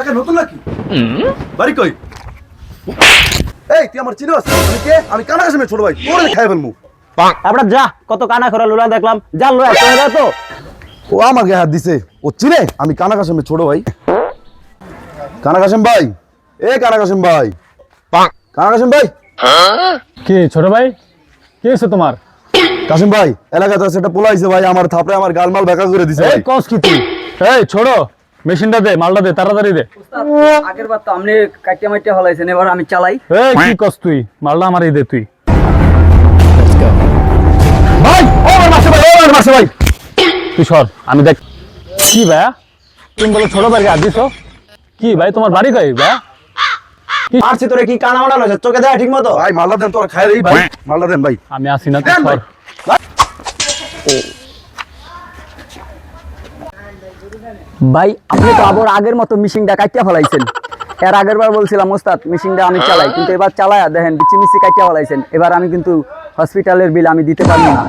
এলাকা নতুন নাকি? বাড়ি কই? এই তুই আমার চিনোস? আমি কে? আমি কানা কাশেমের ছোট ভাই। তোরে খাই ফেলমু। আপনার যা কত কানা খরা লোলা দেখলাম, যা লোয়া চলে যা তো। ও আমাকে হাত দিছে। ও চিনে আমি কানা কাশেমের ছোট ভাই। কানা কাশেম ভাই, কানা কাশেম ভাই, কানা কাশেম ভাই। কে ছোট ভাই? কে এসে তোমার? কাশেম ভাই, এলাকাতে সেটা পোলাইছে ভাই, আমার থাপড়ে আমার গালমাল বেকা করে দিছে এই ভাই। কস কি তুই? এই ছোড়ো, মেশিনটা দে, মালটা দে, তাড়াতাড়ি দে। আগের বার তো আপনি কাটিয়া মাটিয়া হলাইছেন, এবার আমি চালাই। এই কি কস তুই? মালটা আমারই দে তুই। ভাই, ও আমার মাসে ভাই, ও আমার মাসে ভাই। তুই সর, আমি দেখ। কি ভাইয়া, তুমি বলো ছোট ভাইকে হাত দিছো? কি ভাই তোমার বাড়ি কই ভাইয়া? মারছি তোরে, কি কানা মারা লইছ? চোখে দেয় ঠিক মতো? ভাই মালটা দেন, তোরা খাই দেই ভাই। মালটা দেন ভাই। আমি আসি না, তুই দেন ভাই। সর। ভাই আপনি তো আবার আগের মতো মিশিংটা কাটিয়া ফেলাইছেন। এর আগের বার বলছিলাম ওস্তাদ মিশিংটা আমি চালাই, কিন্তু এবার চালায়া দেখেন বিচি মিচি কাটিয়া ফেলাইছেন। এবার আমি কিন্তু হসপিটালের বিল আমি দিতে পারবো না।